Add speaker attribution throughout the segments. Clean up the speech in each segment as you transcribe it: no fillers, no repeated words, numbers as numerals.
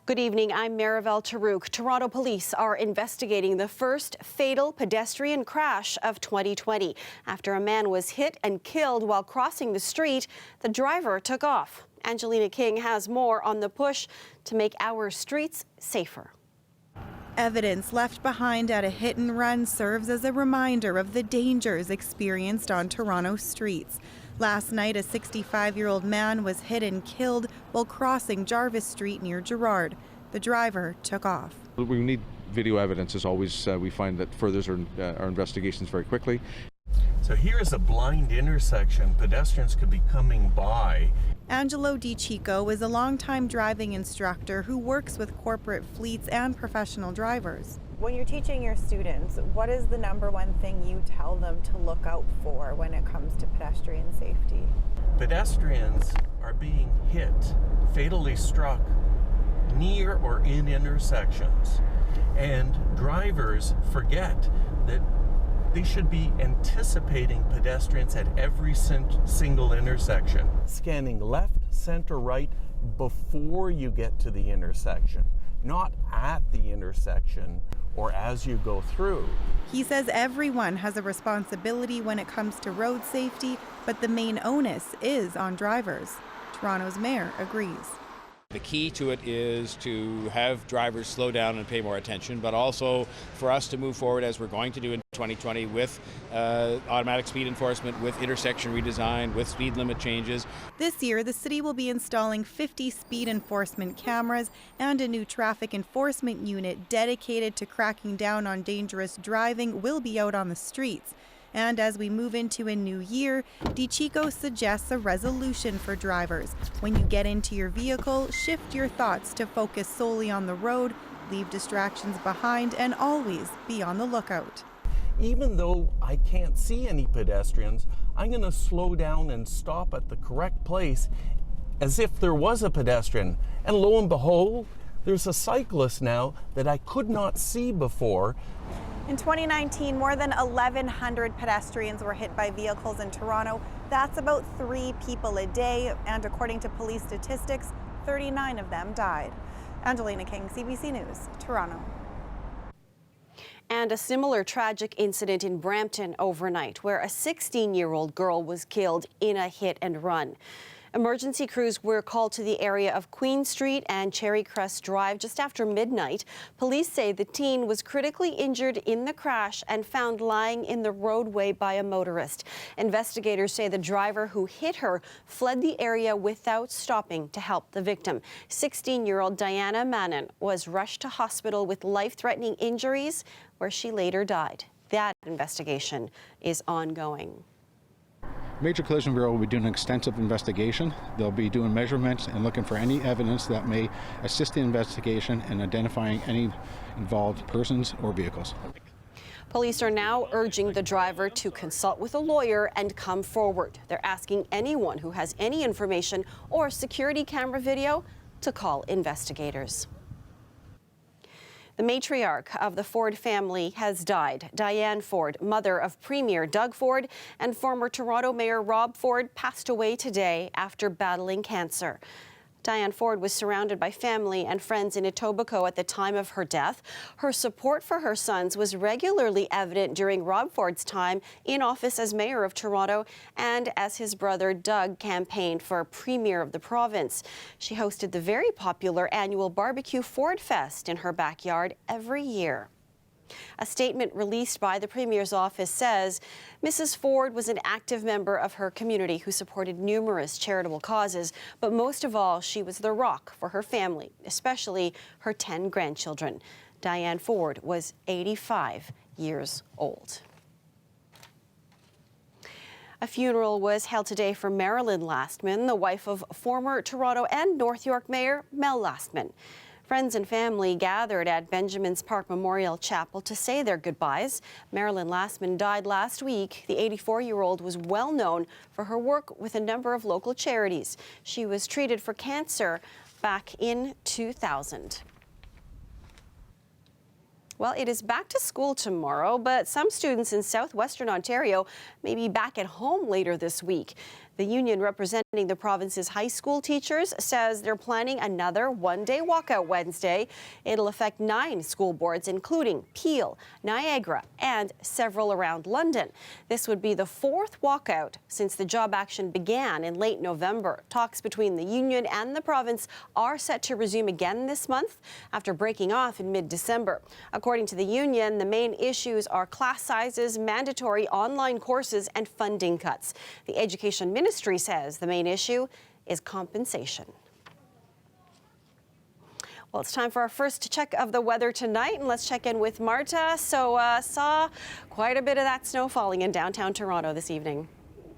Speaker 1: Good evening, I'm Marivelle Tarouk. Toronto police are investigating the first fatal pedestrian crash of 2020. After a man was hit and killed while crossing the street, the driver took off. Angelina King has more on the push to make our streets safer.
Speaker 2: Evidence left behind at a hit and run serves as a reminder of the dangers experienced on Toronto streets. Last night, a 65-year-old man was hit and killed while crossing Jarvis Street near Gerrard. The driver took off.
Speaker 3: We need video evidence as always. We find that furthers our investigations very quickly.
Speaker 4: So here is a blind intersection. Pedestrians could be coming by.
Speaker 2: Angelo DiCicco is a longtime driving instructor who works with corporate fleets and professional drivers.
Speaker 5: When you're teaching your students, what is the #1 thing you tell them to look out for when it comes to pedestrian safety?
Speaker 4: Pedestrians are being hit, fatally struck, near or in intersections. And drivers forget that they should be anticipating pedestrians at every single intersection. Scanning left, center, right before you get to the intersection, not at the intersection or as you go through.
Speaker 2: He says everyone has a responsibility when it comes to road safety, but the main onus is on drivers. Toronto's mayor agrees.
Speaker 6: The key to it is to have drivers slow down and pay more attention, but also for us to move forward as we're going to do in 2020 with automatic speed enforcement, with intersection redesign, with speed limit changes.
Speaker 2: This year, the city will be installing 50 speed enforcement cameras and a new traffic enforcement unit dedicated to cracking down on dangerous driving will be out on the streets. And as we move into a new year, DiCicco suggests a resolution for drivers. When you get into your vehicle, shift your thoughts to focus solely on the road, leave distractions behind, and always be on the lookout.
Speaker 4: Even though I can't see any pedestrians, I'm going to slow down and stop at the correct place as if there was a pedestrian. And lo and behold, there's a cyclist now that I could not see before.
Speaker 5: In 2019, more than 1,100 pedestrians were hit by vehicles in Toronto. That's about 3 people a day, and according to police statistics, 39 of them died. Angelina King, CBC News, Toronto.
Speaker 1: And a similar tragic incident in Brampton overnight, where a 16-year-old girl was killed in a hit and run. Emergency crews were called to the area of Queen Street and Cherry Crest Drive just after midnight. Police say the teen was critically injured in the crash and found lying in the roadway by a motorist. Investigators say the driver who hit her fled the area without stopping to help the victim. 16-year-old Diana Manon was rushed to hospital with life-threatening injuries, where she later died. That investigation is ongoing.
Speaker 7: Major Collision Bureau will be doing an extensive investigation. They'll be doing measurements and looking for any evidence that may assist the investigation in identifying any involved persons or vehicles.
Speaker 1: Police are now urging the driver to consult with a lawyer and come forward. They're asking anyone who has any information or security camera video to call investigators. The matriarch of the Ford family has died. Diane Ford, mother of Premier Doug Ford and former Toronto Mayor Rob Ford, passed away today after battling cancer. Diane Ford was surrounded by family and friends in Etobicoke at the time of her death. Her support for her sons was regularly evident during Rob Ford's time in office as mayor of Toronto and as his brother Doug campaigned for premier of the province. She hosted the very popular annual barbecue Ford Fest in her backyard every year. A statement released by the Premier's office says Mrs. Ford was an active member of her community who supported numerous charitable causes, but most of all, she was the rock for her family, especially her 10 grandchildren. Diane Ford was 85 years old. A funeral was held today for Marilyn Lastman, the wife of former Toronto and North York Mayor Mel Lastman. Friends and family gathered at Benjamin's Park Memorial Chapel to say their goodbyes. Marilyn Lastman died last week. The 84-year-old was well known for her work with a number of local charities. She was treated for cancer back in 2000. Well, it is back to school tomorrow, but some students in southwestern Ontario may be back at home later this week. The union representing the province's high school teachers says they're planning another one-day walkout Wednesday. It'll affect 9 school boards, including Peel, Niagara, and several around London. This would be the 4th walkout since the job action began in late November. Talks between the union and the province are set to resume again this month after breaking off in mid-December. According to the union, the main issues are class sizes, mandatory online courses, and funding cuts. The Education Ministry says the main issue is compensation. Well, it's time for our first check of the weather tonight, and let's check in with Marta. So saw quite a bit of that snow falling in downtown Toronto this evening.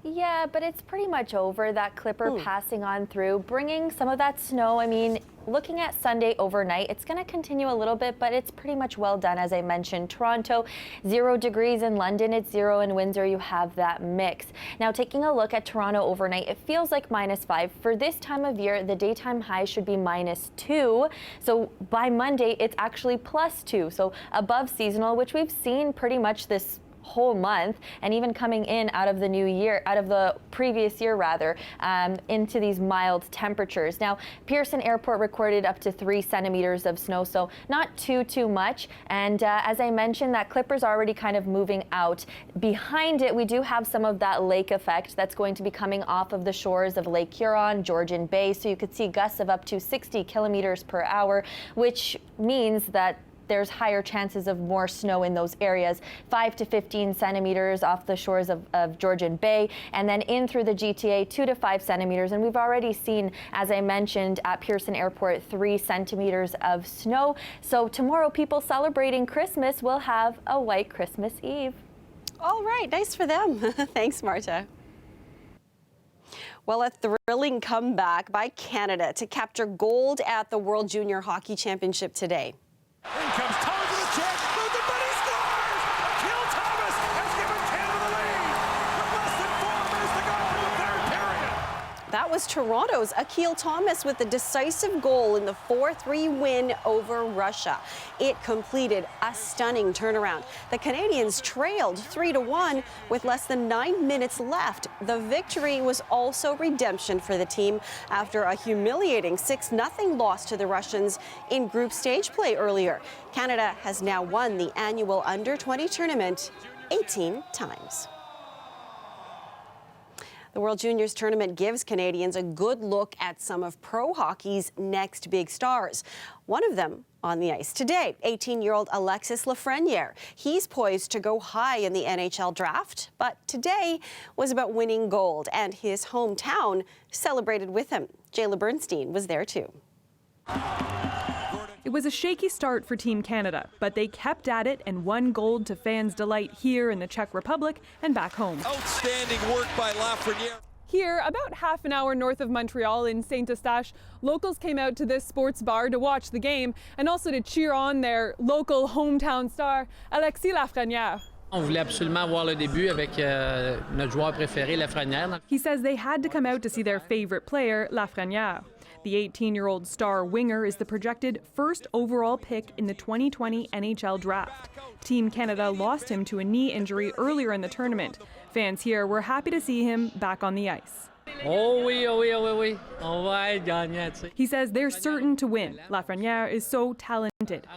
Speaker 8: Yeah, but it's pretty much over. That clipper passing on through, bringing some of that snow. I mean, looking at Sunday overnight, it's going to continue a little bit, but it's pretty much well done. As I mentioned, Toronto, 0 degrees. In London, it's 0. In Windsor, you have that mix. Now, taking a look at Toronto overnight, it feels like -5. For this time of year, the daytime high should be -2. So by Monday, it's actually +2. So above seasonal, which we've seen pretty much this whole month, and even coming in out of the new year, out of the previous year rather, into these mild temperatures. Now, Pearson Airport recorded up to 3 centimeters of snow, so not too much. And as I mentioned, that clipper's already kind of moving out. Behind it, we do have some of that lake effect that's going to be coming off of the shores of Lake Huron, Georgian Bay, so you could see gusts of up to 60 kilometers per hour, which means that there's higher chances of more snow in those areas, 5 to 15 centimeters off the shores of Georgian Bay, and then in through the GTA, 2 to 5 centimeters. And we've already seen, as I mentioned, at Pearson Airport, 3 centimeters of snow. So tomorrow, people celebrating Christmas will have a white Christmas Eve.
Speaker 1: All right, nice for them. Thanks, Marta. Well, a thrilling comeback by Canada to capture gold at the World Junior Hockey Championship today.
Speaker 9: In comes Thomas to the check. Moved it, but he scores! Akil Thomas has given Canada the lead with less than 4 minutes to go in the 3rd period.
Speaker 1: That was Toronto's Akil Thomas with the decisive goal in the 4-3 win over Russia. It completed a stunning turnaround. The Canadians trailed 3-1 with less than 9 minutes left. The victory was also redemption for the team after a humiliating 6-0 loss to the Russians in group stage play earlier. Canada has now won the annual Under-20 tournament 18 times. The World Juniors Tournament gives Canadians a good look at some of pro hockey's next big stars. One of them on the ice today, 18-year-old Alexis Lafreniere. He's poised to go high in the NHL draft, but today was about winning gold, and his hometown celebrated with him. Jayla Bernstein was there too.
Speaker 10: It was a shaky start for Team Canada, but they kept at it and won gold to fans' delight here in the Czech Republic and back home.
Speaker 9: Outstanding work by Lafreniere.
Speaker 10: Here, about half an hour north of Montreal in Saint-Eustache, locals came out to this sports bar to watch the game and also to cheer on their local hometown star, Alexis Lafreniere.
Speaker 11: On voulait absolument voir le début avec notre joueur préféré, Lafreniere.
Speaker 10: He says they had to come out to see their favorite player, Lafreniere. The 18-year-old star winger is the projected first overall pick in the 2020 NHL draft. Team Canada lost him to a knee injury earlier in the tournament. Fans here were happy to see him back on the ice.
Speaker 11: Oh oui, oh oui, oh oui, oui. On va être gagnant.
Speaker 10: He says they're certain to win. Lafreniere is so talented.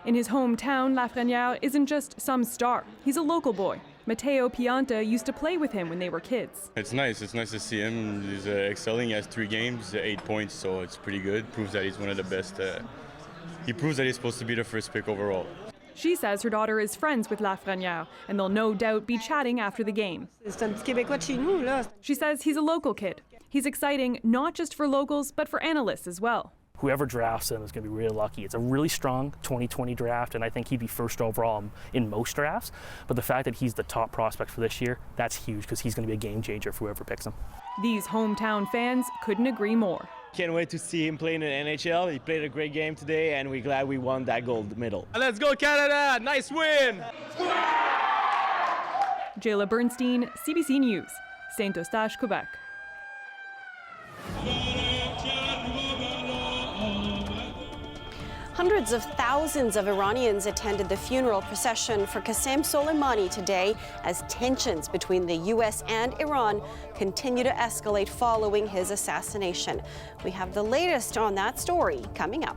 Speaker 10: In his hometown, Lafreniere isn't just some star. He's a local boy. Matteo Pianta used to play with him when they were kids.
Speaker 12: It's nice to see him. He's excelling. He has 3 games, 8 points, so it's pretty good. Proves that he's one of the best. He proves that he's supposed to be the first pick overall.
Speaker 10: She says her daughter is friends with Lafreniere, and they'll no doubt be chatting after the game. She says he's a local kid. He's exciting not just for locals, but for analysts as well.
Speaker 13: Whoever drafts him is going to be really lucky. It's a really strong 2020 draft, and I think he'd be first overall in most drafts. But the fact that he's the top prospect for this year, that's huge because he's going to be a game changer for whoever picks him.
Speaker 10: These hometown fans couldn't agree more.
Speaker 14: Can't wait to see him play in the NHL. He played a great game today, and we're glad we won that gold medal.
Speaker 9: Let's go, Canada! Nice win!
Speaker 10: Jayla Bernstein, CBC News, Saint-Eustache, Quebec.
Speaker 1: Hundreds of thousands of Iranians attended the funeral procession for Qasem Soleimani today as tensions between the U.S. and Iran continue to escalate following his assassination. We have the latest on that story coming up.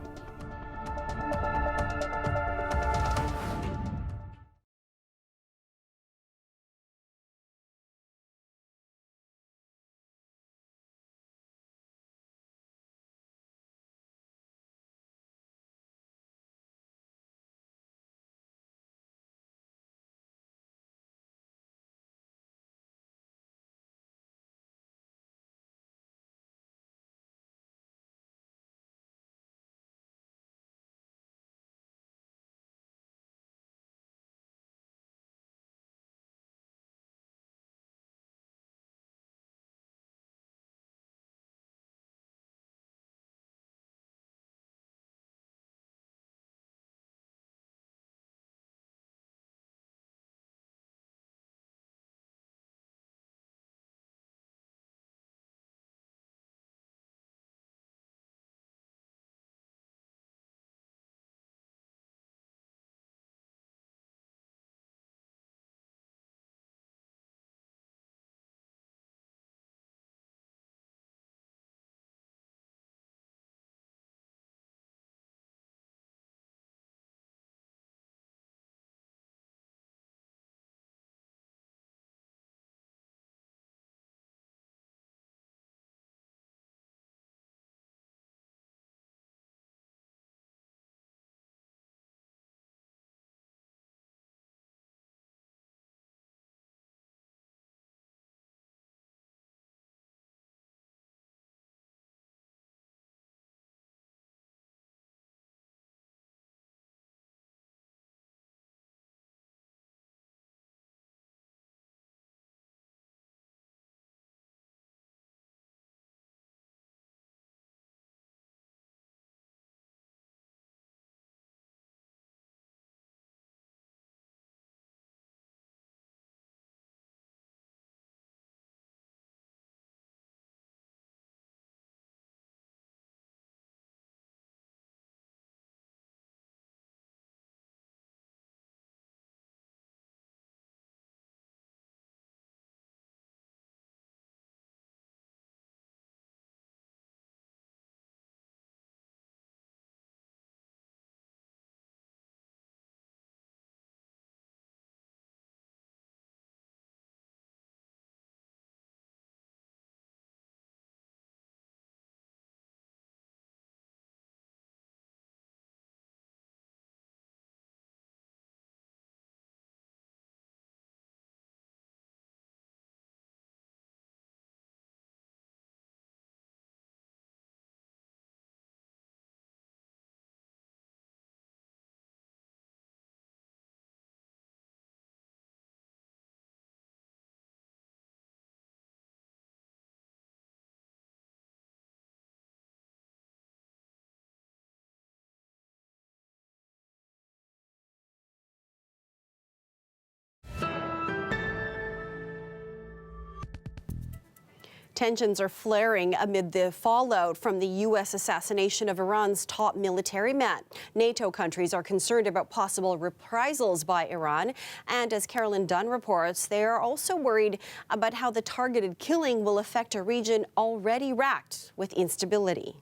Speaker 1: Tensions are flaring amid the fallout from the U.S. assassination of Iran's top military man. NATO countries are concerned about possible reprisals by Iran. And as Carolyn Dunn reports, they are also worried about how the targeted killing will affect a region already racked with instability.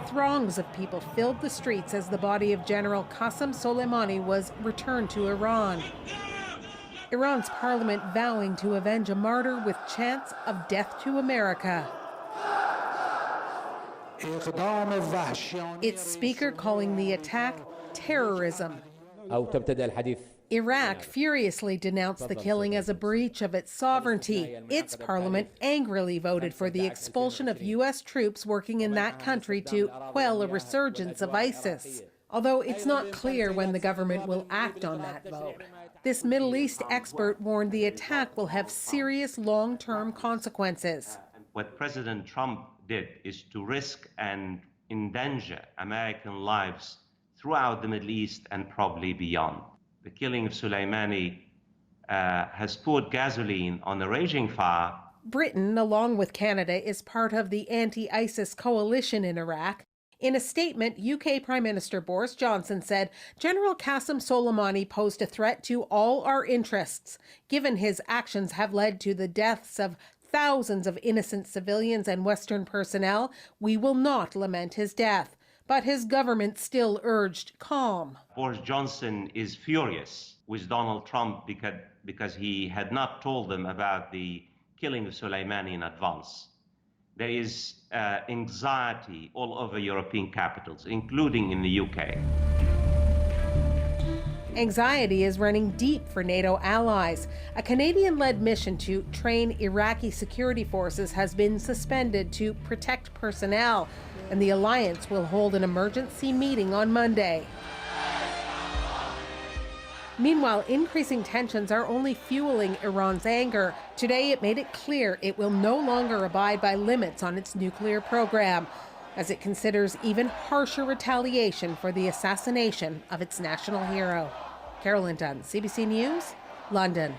Speaker 15: Throngs of people filled the streets as the body of General Qasem Soleimani was returned to Iran. Iran's parliament vowing to avenge a martyr with chants of death to America. Its speaker calling the attack terrorism. Iraq furiously denounced the killing as a breach of its sovereignty. Its parliament angrily voted for the expulsion of U.S. troops working in that country to quell a resurgence of ISIS. Although it's not clear when the government will act on that vote. This Middle East expert warned the attack will have serious long-term consequences.
Speaker 16: What President Trump did is to risk and endanger American lives throughout the Middle East and probably beyond. The killing of Soleimani has poured gasoline on a raging fire.
Speaker 15: Britain, along with Canada, is part of the anti-ISIS coalition in Iraq. In a statement, UK Prime Minister Boris Johnson said General Qasem Soleimani posed a threat to all our interests, given his actions have led to the deaths of thousands of innocent civilians and Western personnel. We will not lament his death. But his government still urged calm.
Speaker 16: Boris Johnson is furious with Donald Trump because he had not told them about the killing of Soleimani in advance. There is anxiety all over European capitals, including in the UK.
Speaker 15: Anxiety is running deep for NATO allies. A Canadian-led mission to train Iraqi security forces has been suspended to protect personnel, and the alliance will hold an emergency meeting on Monday. Meanwhile, increasing tensions are only fueling Iran's anger. Today, it made it clear it will no longer abide by limits on its nuclear program, as it considers even harsher retaliation for the assassination of its national hero. Carolyn Dunn, CBC News, London.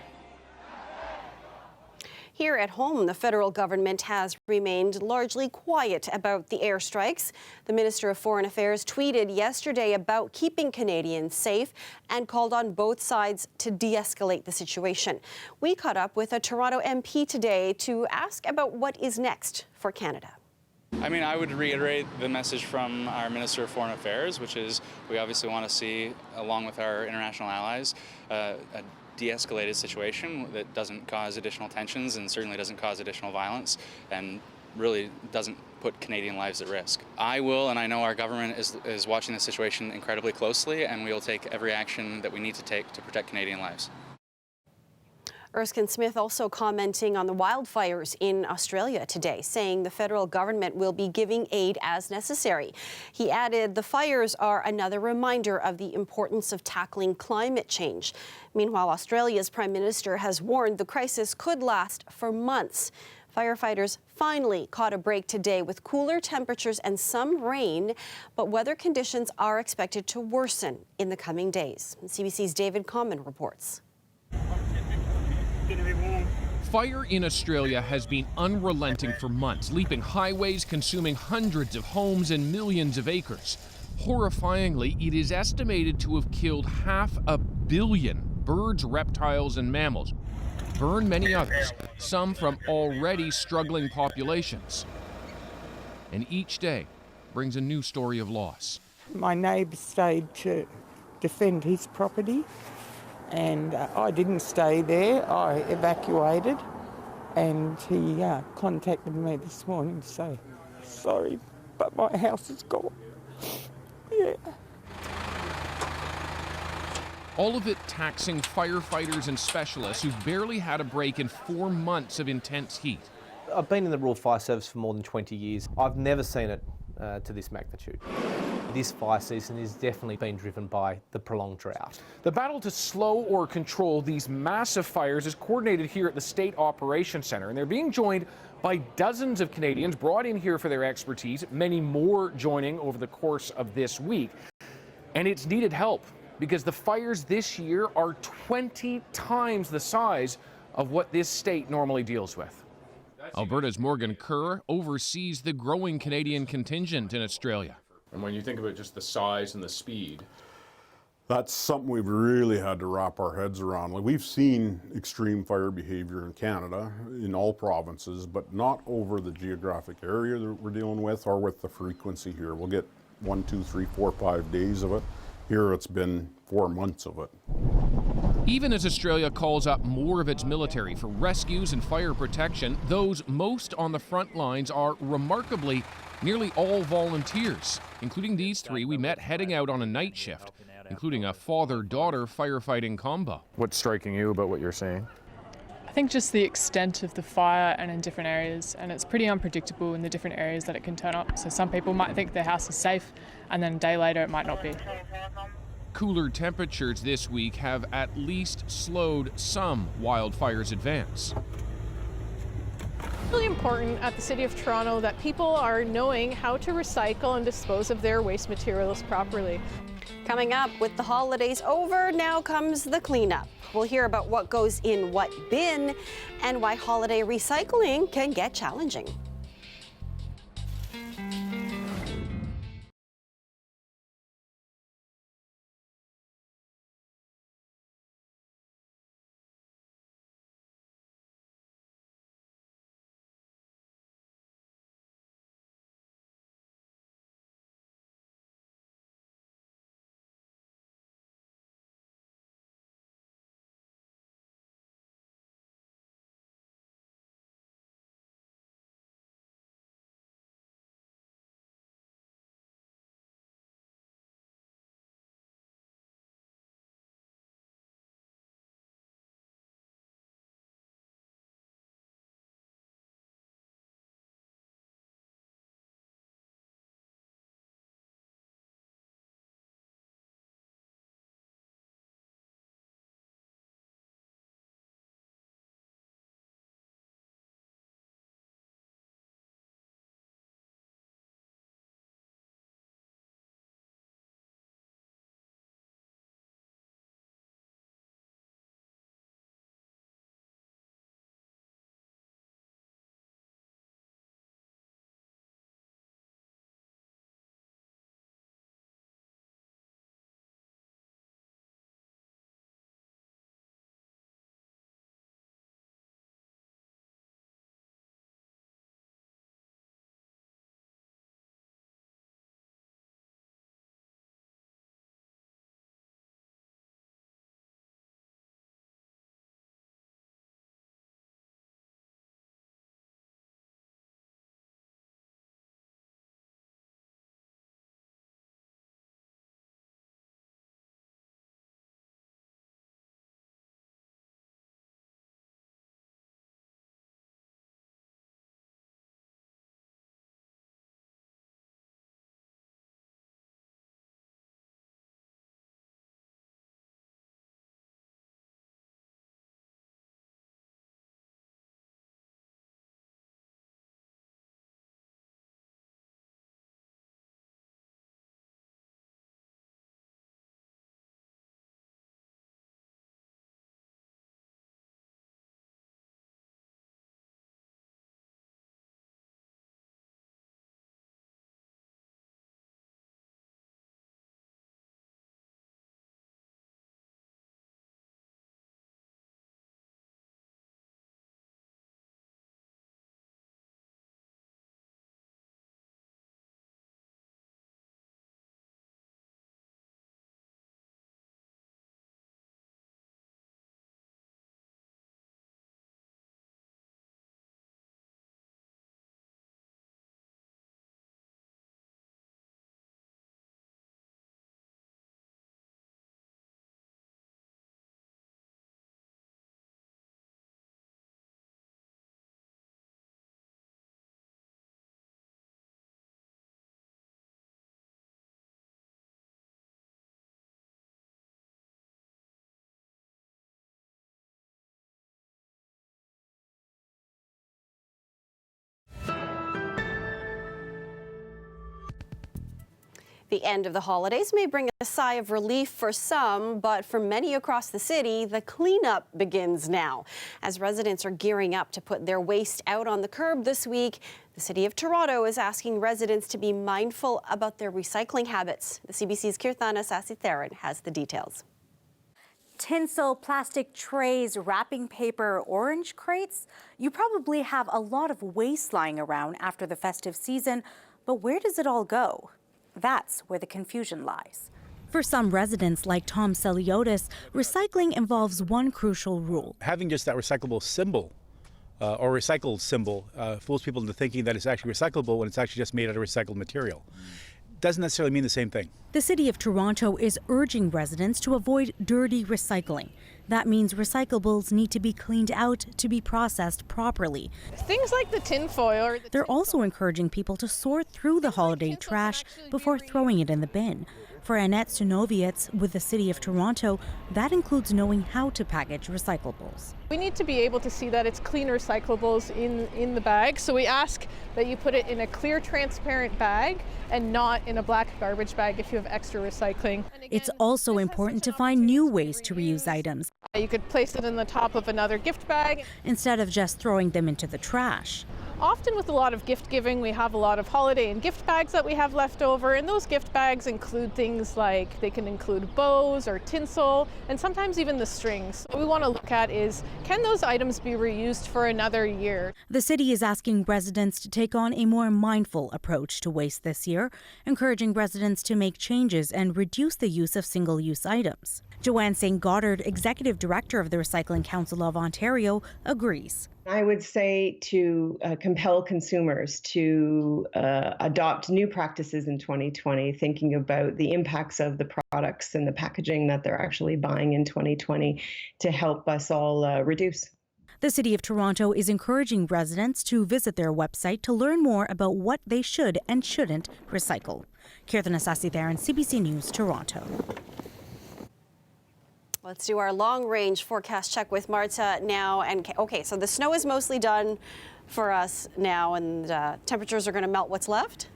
Speaker 1: Here at home, the federal government has remained largely quiet about the airstrikes. The Minister of Foreign Affairs tweeted yesterday about keeping Canadians safe and called on both sides to de-escalate the situation. We caught up with a Toronto MP today to ask about what is next for Canada.
Speaker 17: I mean, I would reiterate the message from our Minister of Foreign Affairs, which is we obviously want to see, along with our international allies, a de-escalated situation that doesn't cause additional tensions and certainly doesn't cause additional violence and really doesn't put Canadian lives at risk. I will, and I know our government is watching the situation incredibly closely, and we will take every action that we need to take to protect Canadian lives.
Speaker 1: Erskine Smith also commenting on the wildfires in Australia today, saying the federal government will be giving aid as necessary. He added the fires are another reminder of the importance of tackling climate change. Meanwhile, Australia's Prime Minister has warned the crisis could last for months. Firefighters finally caught a break today with cooler temperatures and some rain, but weather conditions are expected to worsen in the coming days. CBC's David Common reports.
Speaker 18: Fire in Australia has been unrelenting for months, leaping highways, consuming hundreds of homes and millions of acres. Horrifyingly, it is estimated to have killed 500 million birds, reptiles, and mammals. Burned many others, some from already struggling populations. And each day brings a new story of loss.
Speaker 19: My neighbour stayed to defend his property. And I didn't stay there, I evacuated, and he contacted me this morning to say, sorry, but my house is gone. Yeah.
Speaker 18: All of it taxing firefighters and specialists who've barely had a break in 4 months of intense heat.
Speaker 20: I've been in the Rural Fire Service for more than 20 years. I've never seen it to this magnitude. This fire season is definitely being driven by the prolonged drought.
Speaker 21: The battle to slow or control these massive fires is coordinated here at the State Operations Centre, and they're being joined by dozens of Canadians brought in here for their expertise, many more joining over the course of this week. And it's needed help because the fires this year are 20 times the size of what this state normally deals with.
Speaker 18: Alberta's Morgan Kerr oversees the growing Canadian contingent in Australia.
Speaker 22: And when you think about just the size and the speed,
Speaker 23: that's something we've really had to wrap our heads around. Like, we've seen extreme fire behavior in Canada, in all provinces, but not over the geographic area that we're dealing with or with the frequency here. We'll get 1, 2, 3, 4, 5 days of it. Here it's been 4 months of it.
Speaker 18: Even as Australia calls up more of its military for rescues and fire protection, those most on the front lines are remarkably nearly all volunteers, including these 3 we met heading out on a night shift, including a father-daughter firefighting combo.
Speaker 22: what's striking you about what you're seeing?
Speaker 10: I think just the extent of the fire and in different areas, and it's pretty unpredictable in the different areas that it can turn up. So some people might think their house is safe, and then a day later it might not be.
Speaker 18: Cooler temperatures this week have at least slowed some wildfires' advance.
Speaker 24: It's really important at the City of Toronto that people are knowing how to recycle and dispose of their waste materials properly.
Speaker 1: Coming up, with the holidays over, now comes the cleanup. We'll hear about what goes in what bin and why holiday recycling can get challenging. The end of the holidays may bring a sigh of relief for some, but for many across the city, the cleanup begins now. As residents are gearing up to put their waste out on the curb this week, the City of Toronto is asking residents to be mindful about their recycling habits. The CBC's Kirthana Sasitharan has the details.
Speaker 2: Tinsel, plastic trays, wrapping paper, orange crates. You probably have a lot of waste lying around after the festive season, but where does it all go? That's where the confusion lies. For some residents like Tom Seliotis, recycling involves one crucial rule.
Speaker 3: Having just that recyclable symbol or recycled symbol fools people into thinking that it's actually recyclable when it's actually just made out of recycled material. Doesn't necessarily mean the same thing.
Speaker 2: The City of Toronto is urging residents to avoid dirty recycling. That means recyclables need to be cleaned out to be processed properly.
Speaker 24: Things like the tinfoil.
Speaker 2: They're also encouraging people to sort through the holiday trash before throwing it in the bin. For Annette Sunovietz with the City of Toronto, that includes knowing how to package recyclables.
Speaker 24: We need to be able to see that it's clean recyclables in the bag, so we ask that you put it in a clear, transparent bag and not in a black garbage bag if you have extra recycling.
Speaker 2: It's also important to find new ways to reuse items.
Speaker 24: You could place it in the top of another gift bag
Speaker 2: instead of just throwing them into the trash.
Speaker 24: Often with a lot of gift giving, we have a lot of holiday and gift bags that we have left over, and those gift bags include things like they can include bows or tinsel and sometimes even the strings. What we want to look at is, can those items be reused for another year?
Speaker 2: The city is asking residents to take on a more mindful approach to waste this year, encouraging residents to make changes and reduce the use of single-use items. Joanne St. Goddard, Executive Director of the Recycling Council of Ontario, agrees.
Speaker 4: I would say to compel consumers to adopt new practices in 2020, thinking about the impacts of the products and the packaging that they're actually buying in 2020 to help us all reduce.
Speaker 2: The City of Toronto is encouraging residents to visit their website to learn more about what they should and shouldn't recycle. Kirthana Sasitharan, CBC News, Toronto.
Speaker 1: Let's do our long-range forecast check with Marta now. And okay, so the snow is mostly done for us now, and temperatures are going to melt what's left?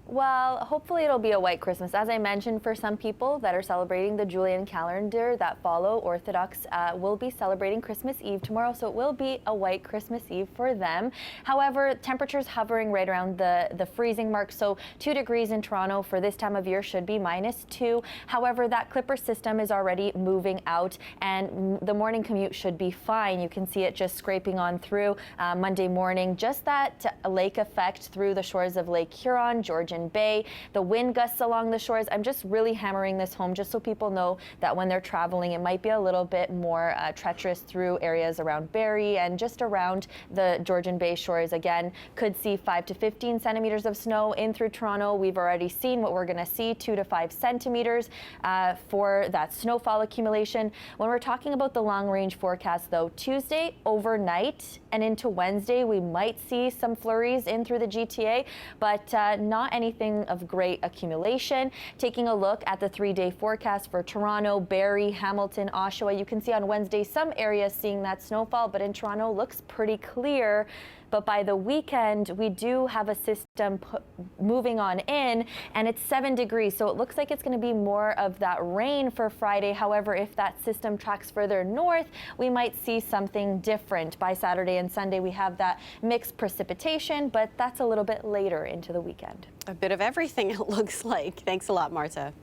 Speaker 8: Well, hopefully it'll be a white Christmas. As I mentioned, for some people that are celebrating the Julian calendar that follow Orthodox will be celebrating Christmas Eve tomorrow, so it will be a white Christmas Eve for them. However, temperatures hovering right around the freezing mark, so 2 degrees in Toronto for this time of year should be -2. However, that Clipper system is already moving out, and the morning commute should be fine. You can see it just scraping on through Monday morning. Just that lake effect through the shores of Lake Huron, Georgian Bay, the wind gusts along the shores. I'm just really hammering this home just so people know that when they're traveling, it might be a little bit more treacherous through areas around Barrie and just around the Georgian Bay shores. Again, could see 5 to 15 centimeters of snow in through Toronto. We've already seen what we're going to see, 2 to 5 centimeters for that snowfall accumulation. When we're talking about the long-range forecast, though, Tuesday overnight and into Wednesday, we might see some flurries in through the GTA, but not anything of great accumulation. Taking a look at the 3-day forecast for Toronto, Barrie, Hamilton, Oshawa, you can see on Wednesday some areas seeing that snowfall, but in Toronto looks pretty clear. But by the weekend, we do have a system moving on in, and it's 7 degrees, so it looks like it's going to be more of that rain for Friday. However, if that system tracks further north, we might see something different. By Saturday and Sunday, we have that mixed precipitation, but that's a little bit later into the weekend.
Speaker 1: A bit of everything, it looks like. Thanks a lot, Marta.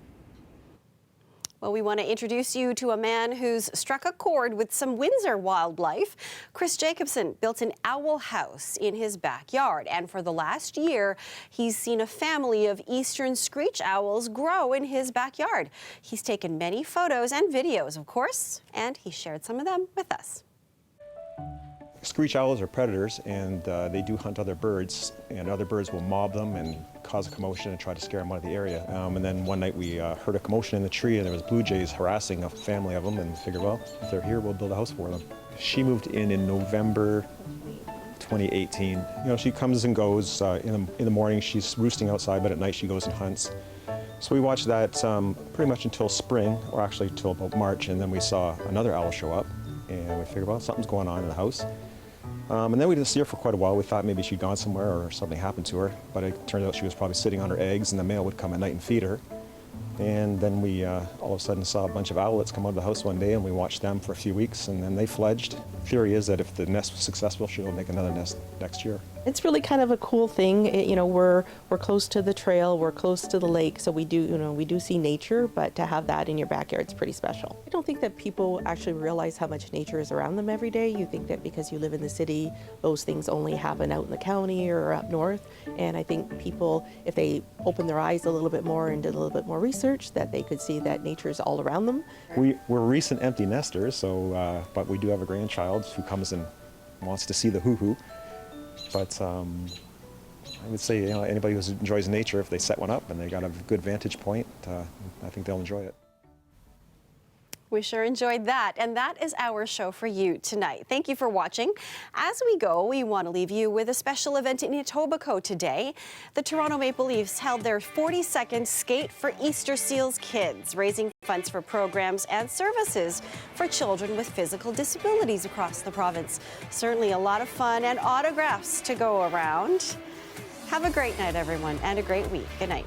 Speaker 1: Well, we want to introduce you to a man who's struck a chord with some Windsor wildlife. Chris Jacobson built an owl house in his backyard, and for the last year, he's seen a family of eastern screech owls grow in his backyard. He's taken many photos and videos, of course, and he shared some of them with us.
Speaker 6: Screech owls are predators, and they do hunt other birds, and other birds will mob them and cause a commotion and try to scare them out of the area. And then one night we heard a commotion in the tree, and there was blue jays harassing a family of them, and figured, well, if they're here, we'll build a house for them. She moved in November 2018. You know, she comes and goes. In the morning, she's roosting outside, but at night she goes and hunts. So we watched that pretty much until spring, or actually until about March, and then we saw another owl show up, and we figured, well, something's going on in the house. And then we didn't see her for quite a while. We thought maybe she'd gone somewhere or something happened to her, but it turned out she was probably sitting on her eggs, and the male would come at night and feed her. And then we all of a sudden saw a bunch of owlets come out of the house one day, and we watched them for a few weeks, and then they fledged. Theory is that if the nest was successful, she'll make another nest next year.
Speaker 5: It's really kind of a cool thing. You know, we're close to the trail, we're close to the lake, so we do see nature, but to have that in your backyard is pretty special. I don't think that people actually realize how much nature is around them every day. You think that because you live in the city, those things only happen out in the county or up north. And I think people, if they open their eyes a little bit more and did a little bit more research, that they could see that nature is all around them.
Speaker 6: We're recent empty nesters, so but we do have a grandchild who comes and wants to see the hoo-hoo. But I would say, you know, anybody who enjoys nature, if they set one up and they got a good vantage point, I think they'll enjoy it.
Speaker 1: We sure enjoyed that, and that is our show for you tonight. Thank you for watching. As we go, we want to leave you with a special event in Etobicoke today. The Toronto Maple Leafs held their 42nd Skate for Easter Seals Kids, raising funds for programs and services for children with physical disabilities across the province. Certainly a lot of fun and autographs to go around. Have a great night, everyone, and a great week. Good night.